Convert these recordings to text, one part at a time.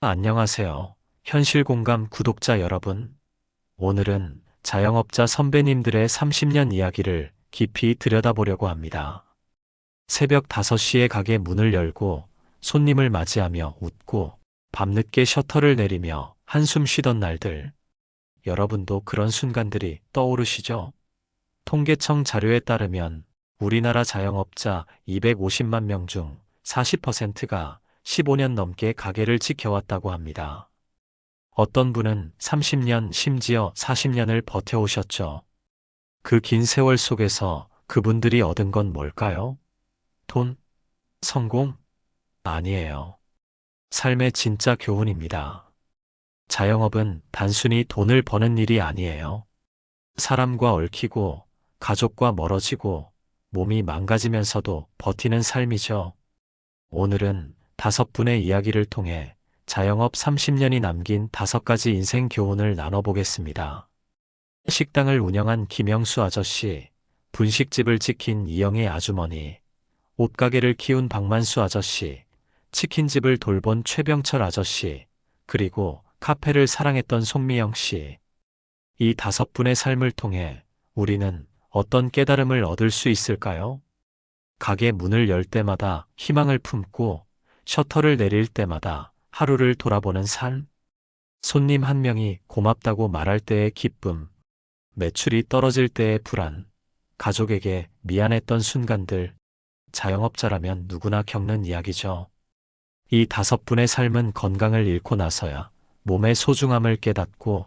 안녕하세요. 현실공감 구독자 여러분. 오늘은 자영업자 선배님들의 30년 이야기를 깊이 들여다보려고 합니다. 새벽 5시에 가게 문을 열고 손님을 맞이하며 웃고 밤늦게 셔터를 내리며 한숨 쉬던 날들. 여러분도 그런 순간들이 떠오르시죠? 통계청 자료에 따르면 우리나라 자영업자 250만 명 중 40%가 15년 넘게 가게를 지켜왔다고 합니다. 어떤 분은 30년, 심지어 40년을 버텨오셨죠. 그 긴 세월 속에서 그분들이 얻은 건 뭘까요? 돈? 성공? 아니에요. 삶의 진짜 교훈입니다. 자영업은 단순히 돈을 버는 일이 아니에요. 사람과 얽히고, 가족과 멀어지고, 몸이 망가지면서도 버티는 삶이죠. 오늘은 5분의 이야기를 통해 자영업 30년이 남긴 5가지 인생 교훈을 나눠보겠습니다. 식당을 운영한 김영수 아저씨, 분식집을 지킨 이영애 아주머니, 옷가게를 키운 박만수 아저씨, 치킨집을 돌본 최병철 아저씨, 그리고 카페를 사랑했던 송미영 씨. 이 5분의 삶을 통해 우리는 어떤 깨달음을 얻을 수 있을까요? 가게 문을 열 때마다 희망을 품고 셔터를 내릴 때마다 하루를 돌아보는 삶. 손님 한 명이 고맙다고 말할 때의 기쁨, 매출이 떨어질 때의 불안, 가족에게 미안했던 순간들. 자영업자라면 누구나 겪는 이야기죠. 이 5분의 삶은 건강을 잃고 나서야 몸의 소중함을 깨닫고,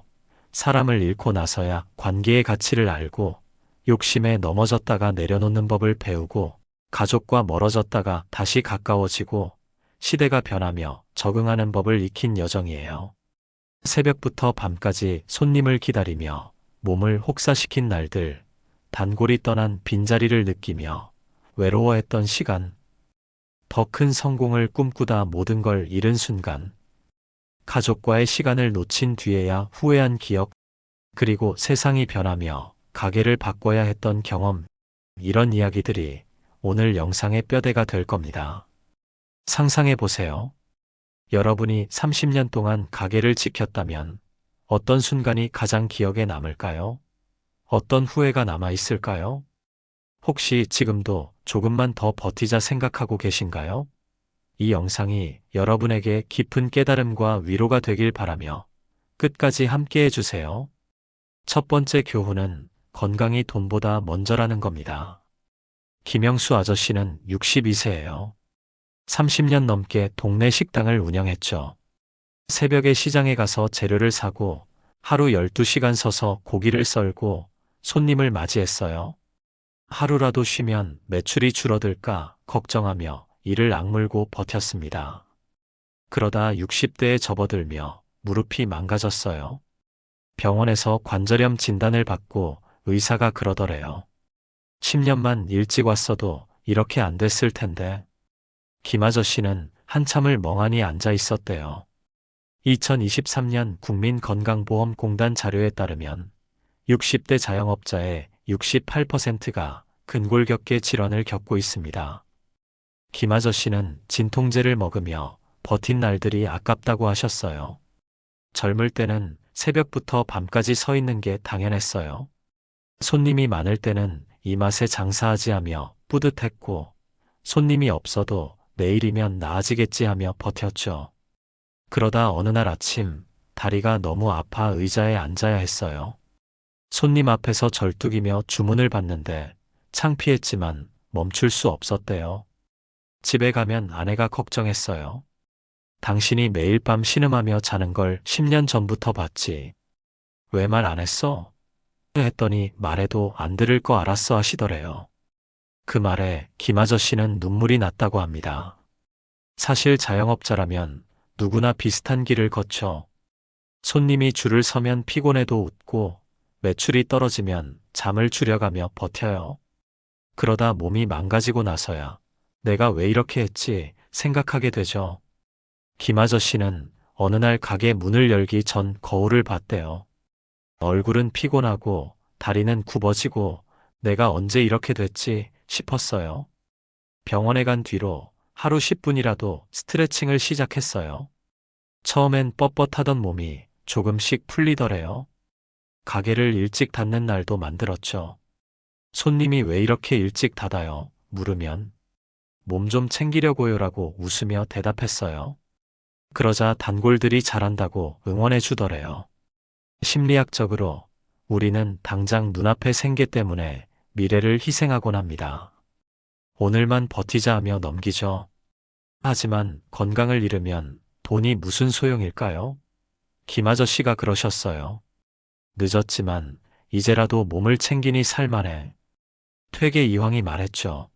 사람을 잃고 나서야 관계의 가치를 알고, 욕심에 넘어졌다가 내려놓는 법을 배우고, 가족과 멀어졌다가 다시 가까워지고, 시대가 변하며 적응하는 법을 익힌 여정이에요. 새벽부터 밤까지 손님을 기다리며 몸을 혹사시킨 날들, 단골이 떠난 빈자리를 느끼며 외로워했던 시간, 더 큰 성공을 꿈꾸다 모든 걸 잃은 순간, 가족과의 시간을 놓친 뒤에야 후회한 기억, 그리고 세상이 변하며 가게를 바꿔야 했던 경험. 이런 이야기들이 오늘 영상의 뼈대가 될 겁니다. 상상해 보세요. 여러분이 30년 동안 가게를 지켰다면 어떤 순간이 가장 기억에 남을까요? 어떤 후회가 남아 있을까요? 혹시 지금도 조금만 더 버티자 생각하고 계신가요? 이 영상이 여러분에게 깊은 깨달음과 위로가 되길 바라며 끝까지 함께 해주세요. 첫 번째 교훈은 건강이 돈보다 먼저라는 겁니다. 김영수 아저씨는 62세예요. 30년 넘게 동네 식당을 운영했죠. 새벽에 시장에 가서 재료를 사고 하루 12시간 서서 고기를 썰고 손님을 맞이했어요. 하루라도 쉬면 매출이 줄어들까 걱정하며 이를 악물고 버텼습니다. 그러다 60대에 접어들며 무릎이 망가졌어요. 병원에서 관절염 진단을 받고 의사가 그러더래요. 10년만 일찍 왔어도 이렇게 안 됐을 텐데. 김 아저씨는 한참을 멍하니 앉아 있었대요. 2023년 국민건강보험공단 자료에 따르면 60대 자영업자의 68%가 근골격계 질환을 겪고 있습니다. 김 아저씨는 진통제를 먹으며 버틴 날들이 아깝다고 하셨어요. 젊을 때는 새벽부터 밤까지 서 있는 게 당연했어요. 손님이 많을 때는 이 맛에 장사하지 하며 뿌듯했고, 손님이 없어도 내일이면 나아지겠지 하며 버텼죠. 그러다 어느 날 아침 다리가 너무 아파 의자에 앉아야 했어요. 손님 앞에서 절뚝이며 주문을 받는데 창피했지만 멈출 수 없었대요. 집에 가면 아내가 걱정했어요. 당신이 매일 밤 신음하며 자는 걸 10년 전부터 봤지. 왜 말 안 했어? 했더니 말해도 안 들을 거 알았어 하시더래요. 그 말에 김 아저씨는 눈물이 났다고 합니다. 사실 자영업자라면 누구나 비슷한 길을 거쳐 손님이 줄을 서면 피곤해도 웃고 매출이 떨어지면 잠을 줄여가며 버텨요. 그러다 몸이 망가지고 나서야 내가 왜 이렇게 했지 생각하게 되죠. 김 아저씨는 어느 날 가게 문을 열기 전 거울을 봤대요. 얼굴은 피곤하고 다리는 굽어지고 내가 언제 이렇게 됐지 싶었어요. 병원에 간 뒤로 하루 10분이라도 스트레칭을 시작했어요. 처음엔 뻣뻣하던 몸이 조금씩 풀리더래요. 가게를 일찍 닫는 날도 만들었죠. 손님이 왜 이렇게 일찍 닫아요? 물으면 몸 좀 챙기려고요라고 웃으며 대답했어요. 그러자 단골들이 잘한다고 응원해 주더래요. 심리학적으로 우리는 당장 눈앞의 생계 때문에 미래를 희생하곤 합니다. 오늘만 버티자 하며 넘기죠. 하지만 건강을 잃으면 돈이 무슨 소용일까요? 김 아저씨가 그러셨어요. 늦었지만 이제라도 몸을 챙기니 살만해. 퇴계 이황이 말했죠.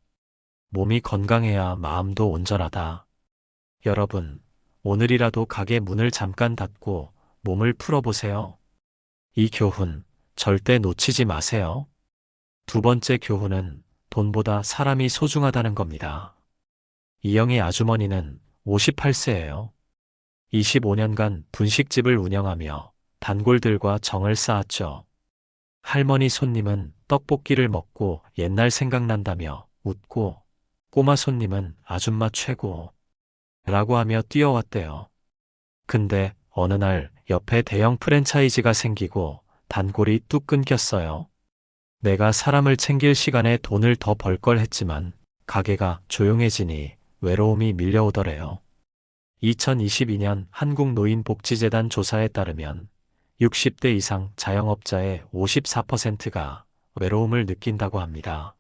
몸이 건강해야 마음도 온전하다. 여러분, 오늘이라도 가게 문을 잠깐 닫고 몸을 풀어보세요. 이 교훈 절대 놓치지 마세요. 두 번째 교훈은 돈보다 사람이 소중하다는 겁니다. 이영희 아주머니는 58세예요. 25년간 분식집을 운영하며 단골들과 정을 쌓았죠. 할머니 손님은 떡볶이를 먹고 옛날 생각난다며 웃고, 꼬마 손님은 아줌마 최고 라고 하며 뛰어왔대요. 근데 어느 날 옆에 대형 프랜차이즈가 생기고 단골이 뚝 끊겼어요. 내가 사람을 챙길 시간에 돈을 더 벌 걸 했지만 가게가 조용해지니 외로움이 밀려오더래요. 2022년 한국노인복지재단 조사에 따르면 60대 이상 자영업자의 54%가 외로움을 느낀다고 합니다.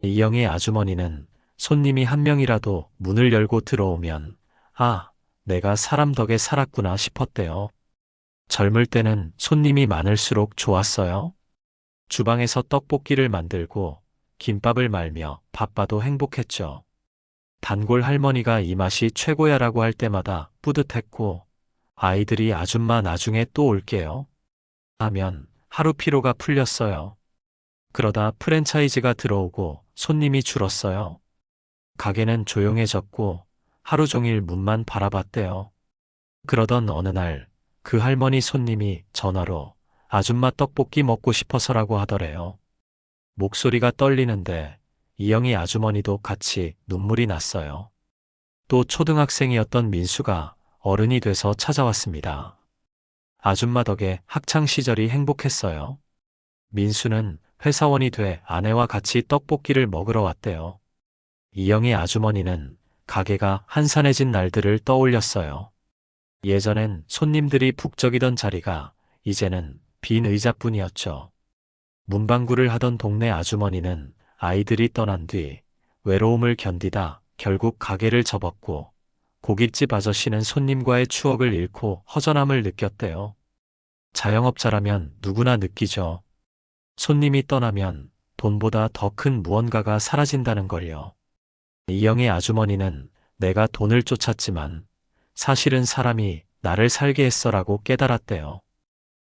이영희 아주머니는 손님이 한 명이라도 문을 열고 들어오면 아, 내가 사람 덕에 살았구나 싶었대요. 젊을 때는 손님이 많을수록 좋았어요. 주방에서 떡볶이를 만들고 김밥을 말며 바빠도 행복했죠. 단골 할머니가 이 맛이 최고야라고 할 때마다 뿌듯했고, 아이들이 아줌마 나중에 또 올게요 하면 하루 피로가 풀렸어요. 그러다 프랜차이즈가 들어오고 손님이 줄었어요. 가게는 조용해졌고 하루 종일 문만 바라봤대요. 그러던 어느 날 그 할머니 손님이 전화로 아줌마 떡볶이 먹고 싶어서라고 하더래요. 목소리가 떨리는데 이영희 아주머니도 같이 눈물이 났어요. 또 초등학생이었던 민수가 어른이 돼서 찾아왔습니다. 아줌마 덕에 학창 시절이 행복했어요. 민수는 회사원이 돼 아내와 같이 떡볶이를 먹으러 왔대요. 이영희 아주머니는 가게가 한산해진 날들을 떠올렸어요. 예전엔 손님들이 북적이던 자리가 이제는 빈 의자뿐이었죠. 문방구를 하던 동네 아주머니는 아이들이 떠난 뒤 외로움을 견디다 결국 가게를 접었고, 고깃집 아저씨는 손님과의 추억을 잃고 허전함을 느꼈대요. 자영업자라면 누구나 느끼죠. 손님이 떠나면 돈보다 더 큰 무언가가 사라진다는 걸요. 이영희 아주머니는 내가 돈을 쫓았지만 사실은 사람이 나를 살게 했어라고 깨달았대요.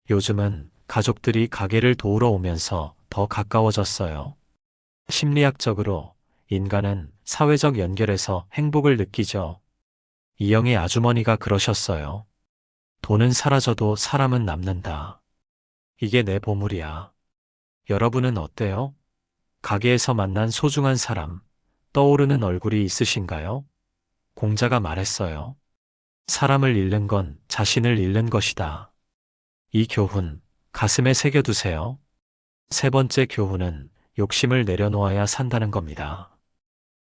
요즘은 가족들이 가게를 도우러 오면서 더 가까워졌어요. 심리학적으로 인간은 사회적 연결에서 행복을 느끼죠. 이영희 아주머니가 그러셨어요. 돈은 사라져도 사람은 남는다. 이게 내 보물이야. 여러분은 어때요? 가게에서 만난 소중한 사람, 떠오르는 얼굴이 있으신가요? 공자가 말했어요. 사람을 잃는 건 자신을 잃는 것이다. 이 교훈 가슴에 새겨두세요. 세 번째 교훈은 욕심을 내려놓아야 산다는 겁니다.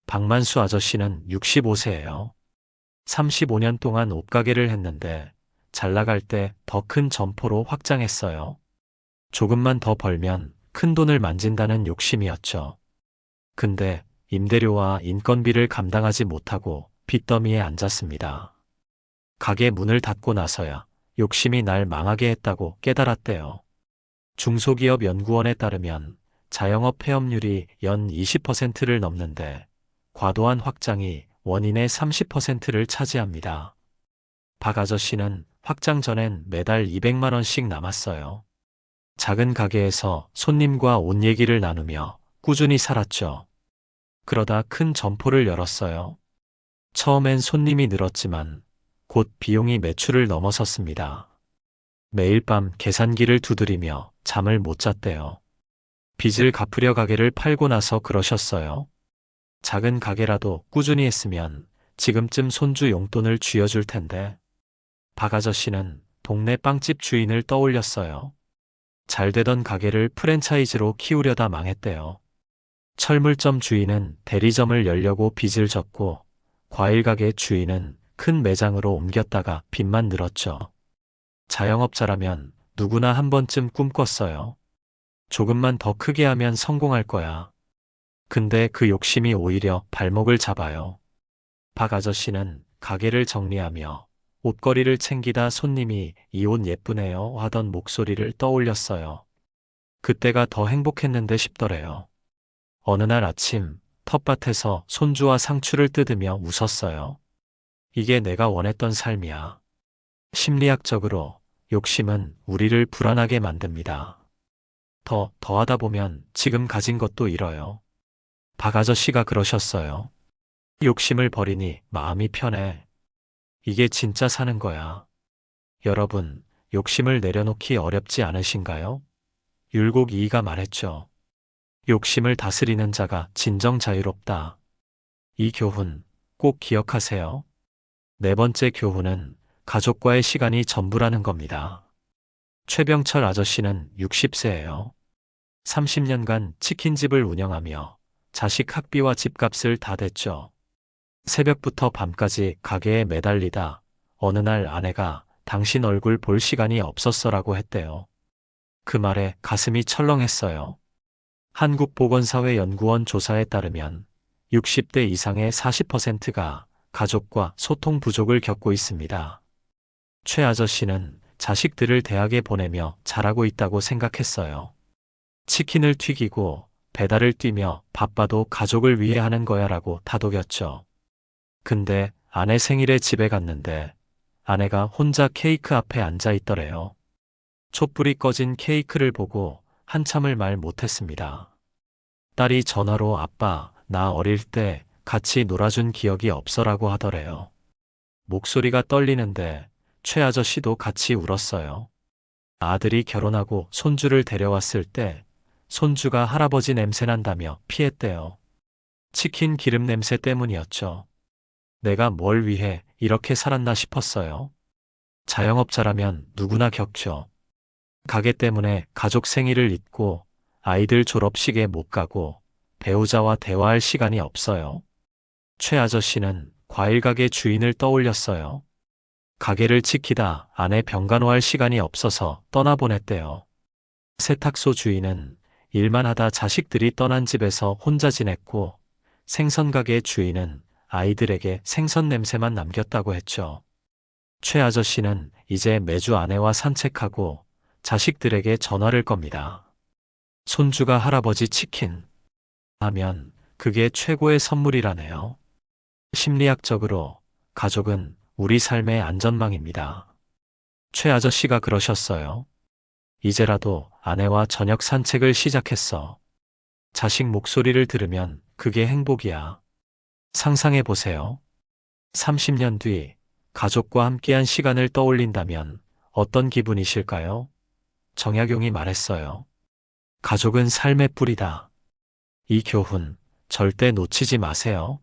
박만수 아저씨는 65세예요. 35년 동안 옷가게를 했는데 잘 나갈 때 더 큰 점포로 확장했어요. 조금만 더 벌면 큰 돈을 만진다는 욕심이었죠. 근데 임대료와 인건비를 감당하지 못하고 빚더미에 앉았습니다. 가게 문을 닫고 나서야 욕심이 날 망하게 했다고 깨달았대요. 중소기업연구원에 따르면 자영업 폐업률이 연 20%를 넘는데 과도한 확장이 원인의 30%를 차지합니다. 박 아저씨는 확장 전엔 매달 200만 원씩 남았어요. 작은 가게에서 손님과 옷 얘기를 나누며 꾸준히 살았죠. 그러다 큰 점포를 열었어요. 처음엔 손님이 늘었지만 곧 비용이 매출을 넘어섰습니다. 매일 밤 계산기를 두드리며 잠을 못 잤대요. 빚을 갚으려 가게를 팔고 나서 그러셨어요. 작은 가게라도 꾸준히 했으면 지금쯤 손주 용돈을 쥐어줄 텐데. 박 아저씨는 동네 빵집 주인을 떠올렸어요. 잘 되던 가게를 프랜차이즈로 키우려다 망했대요. 철물점 주인은 대리점을 열려고 빚을 졌고, 과일 가게 주인은 큰 매장으로 옮겼다가 빚만 늘었죠. 자영업자라면 누구나 한 번쯤 꿈꿨어요. 조금만 더 크게 하면 성공할 거야. 근데 그 욕심이 오히려 발목을 잡아요. 박 아저씨는 가게를 정리하며 옷걸이를 챙기다 손님이 이 옷 예쁘네요 하던 목소리를 떠올렸어요. 그때가 더 행복했는데 싶더래요. 어느 날 아침 텃밭에서 손주와 상추를 뜯으며 웃었어요. 이게 내가 원했던 삶이야. 심리학적으로 욕심은 우리를 불안하게 만듭니다. 더 하다 보면 지금 가진 것도 잃어요. 박 아저씨가 그러셨어요. 욕심을 버리니 마음이 편해. 이게 진짜 사는 거야. 여러분, 욕심을 내려놓기 어렵지 않으신가요? 율곡 이이가 말했죠. 욕심을 다스리는 자가 진정 자유롭다. 이 교훈 꼭 기억하세요. 네 번째 교훈은 가족과의 시간이 전부라는 겁니다. 최병철 아저씨는 60세예요. 30년간 치킨집을 운영하며 자식 학비와 집값을 다 댔죠. 새벽부터 밤까지 가게에 매달리다 어느 날 아내가 당신 얼굴 볼 시간이 없었어라고 했대요. 그 말에 가슴이 철렁했어요. 한국보건사회연구원 조사에 따르면 60대 이상의 40%가 가족과 소통 부족을 겪고 있습니다. 최 아저씨는 자식들을 대학에 보내며 잘하고 있다고 생각했어요. 치킨을 튀기고 배달을 뛰며 바빠도 가족을 위해 하는 거야 라고 다독였죠. 근데 아내 생일에 집에 갔는데 아내가 혼자 케이크 앞에 앉아 있더래요. 촛불이 꺼진 케이크를 보고 한참을 말 못했습니다. 딸이 전화로 아빠, 나 어릴 때 같이 놀아준 기억이 없어라고 하더래요. 목소리가 떨리는데 최 아저씨도 같이 울었어요. 아들이 결혼하고 손주를 데려왔을 때 손주가 할아버지 냄새 난다며 피했대요. 치킨 기름 냄새 때문이었죠. 내가 뭘 위해 이렇게 살았나 싶었어요. 자영업자라면 누구나 겪죠. 가게 때문에 가족 생일을 잊고 아이들 졸업식에 못 가고 배우자와 대화할 시간이 없어요. 최 아저씨는 과일 가게 주인을 떠올렸어요. 가게를 지키다 아내 병간호할 시간이 없어서 떠나보냈대요. 세탁소 주인은 일만 하다 자식들이 떠난 집에서 혼자 지냈고 생선가게 주인은 아이들에게 생선 냄새만 남겼다고 했죠. 최 아저씨는 이제 매주 아내와 산책하고 자식들에게 전화를 겁니다. 손주가 할아버지 치킨 하면 그게 최고의 선물이라네요. 심리학적으로 가족은 우리 삶의 안전망입니다. 최 아저씨가 그러셨어요. 이제라도 아내와 저녁 산책을 시작했어. 자식 목소리를 들으면 그게 행복이야. 상상해 보세요. 30년 뒤 가족과 함께한 시간을 떠올린다면 어떤 기분이실까요? 정약용이 말했어요. 가족은 삶의 뿌리다. 이 교훈 절대 놓치지 마세요.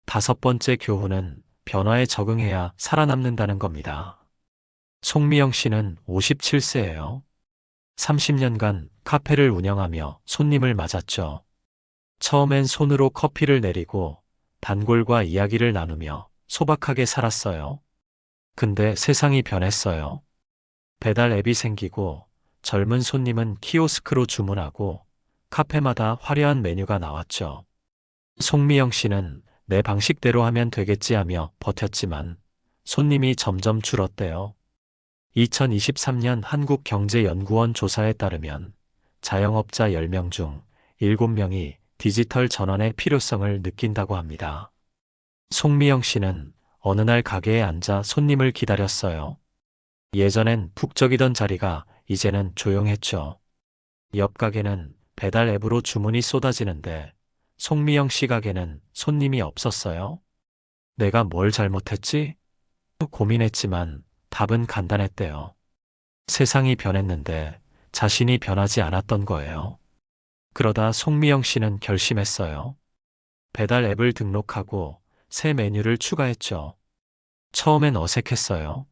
다섯 번째 교훈은 변화에 적응해야 살아남는다는 겁니다. 송미영 씨는 57세예요. 30년간 카페를 운영하며 손님을 맞았죠. 처음엔 손으로 커피를 내리고 단골과 이야기를 나누며 소박하게 살았어요. 근데 세상이 변했어요. 배달 앱이 생기고 젊은 손님은 키오스크로 주문하고 카페마다 화려한 메뉴가 나왔죠. 송미영 씨는 내 방식대로 하면 되겠지 하며 버텼지만 손님이 점점 줄었대요. 2023년 한국경제연구원 조사에 따르면 자영업자 10명 중 7명이 디지털 전환의 필요성을 느낀다고 합니다. 송미영 씨는 어느 날 가게에 앉아 손님을 기다렸어요. 예전엔 북적이던 자리가 이제는 조용했죠. 옆 가게는 배달 앱으로 주문이 쏟아지는데 송미영 씨 가게는 손님이 없었어요. 내가 뭘 잘못했지? 고민했지만 답은 간단했대요. 세상이 변했는데 자신이 변하지 않았던 거예요. 그러다 송미영 씨는 결심했어요. 배달 앱을 등록하고 새 메뉴를 추가했죠. 처음엔 어색했어요.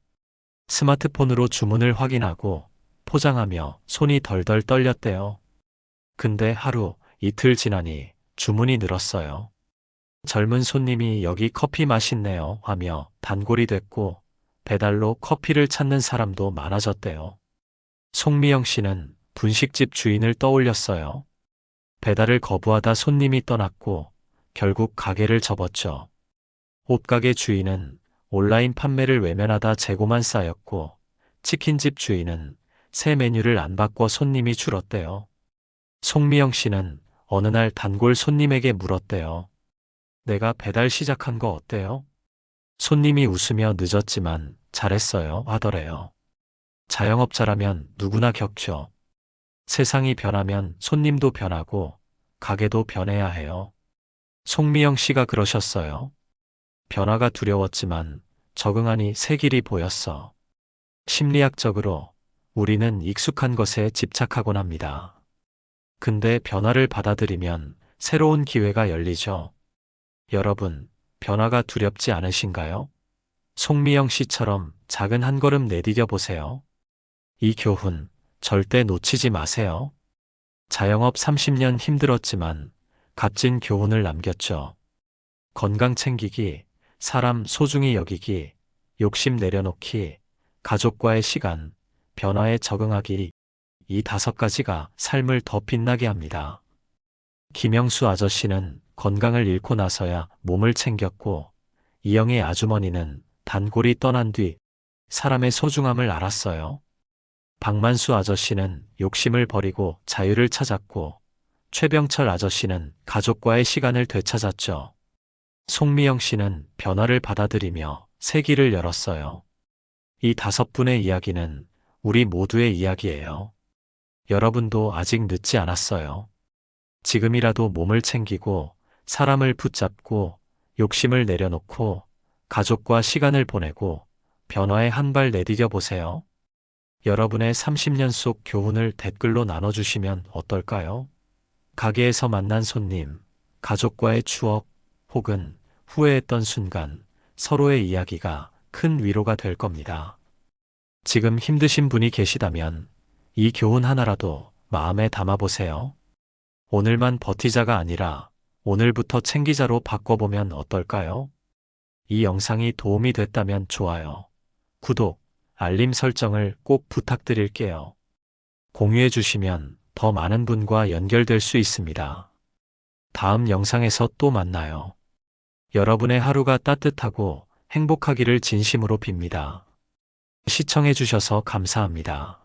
스마트폰으로 주문을 확인하고 포장하며 손이 덜덜 떨렸대요. 근데 하루, 이틀 지나니 주문이 늘었어요. 젊은 손님이 여기 커피 맛있네요 하며 단골이 됐고 배달로 커피를 찾는 사람도 많아졌대요. 송미영 씨는 분식집 주인을 떠올렸어요. 배달을 거부하다 손님이 떠났고 결국 가게를 접었죠. 옷가게 주인은 온라인 판매를 외면하다 재고만 쌓였고 치킨집 주인은 새 메뉴를 안 바꿔 손님이 줄었대요. 송미영 씨는 어느 날 단골 손님에게 물었대요. 내가 배달 시작한 거 어때요? 손님이 웃으며 늦었지만 잘했어요 하더래요. 자영업자라면 누구나 겪죠. 세상이 변하면 손님도 변하고 가게도 변해야 해요. 송미영 씨가 그러셨어요. 변화가 두려웠지만 적응하니 새 길이 보였어. 심리학적으로 우리는 익숙한 것에 집착하곤 합니다. 근데 변화를 받아들이면 새로운 기회가 열리죠. 여러분, 변화가 두렵지 않으신가요? 송미영 씨처럼 작은 한 걸음 내디뎌 보세요. 이 교훈 절대 놓치지 마세요. 자영업 30년 힘들었지만 값진 교훈을 남겼죠. 건강 챙기기, 사람 소중히 여기기, 욕심 내려놓기, 가족과의 시간, 변화에 적응하기, 이 5가지가 삶을 더 빛나게 합니다. 김영수 아저씨는 건강을 잃고 나서야 몸을 챙겼고, 이영애 아주머니는 단골이 떠난 뒤 사람의 소중함을 알았어요. 박만수 아저씨는 욕심을 버리고 자유를 찾았고, 최병철 아저씨는 가족과의 시간을 되찾았죠. 송미영 씨는 변화를 받아들이며 새 길을 열었어요. 이 5분의 이야기는 우리 모두의 이야기예요. 여러분도 아직 늦지 않았어요. 지금이라도 몸을 챙기고 사람을 붙잡고 욕심을 내려놓고 가족과 시간을 보내고 변화에 한 발 내디뎌 보세요. 여러분의 30년 속 교훈을 댓글로 나눠주시면 어떨까요? 가게에서 만난 손님, 가족과의 추억, 혹은 후회했던 순간, 서로의 이야기가 큰 위로가 될 겁니다. 지금 힘드신 분이 계시다면 이 교훈 하나라도 마음에 담아보세요. 오늘만 버티자가 아니라 오늘부터 챙기자로 바꿔보면 어떨까요? 이 영상이 도움이 됐다면 좋아요, 구독, 알림 설정을 꼭 부탁드릴게요. 공유해 주시면 더 많은 분과 연결될 수 있습니다. 다음 영상에서 또 만나요. 여러분의 하루가 따뜻하고 행복하기를 진심으로 빕니다. 시청해 주셔서 감사합니다.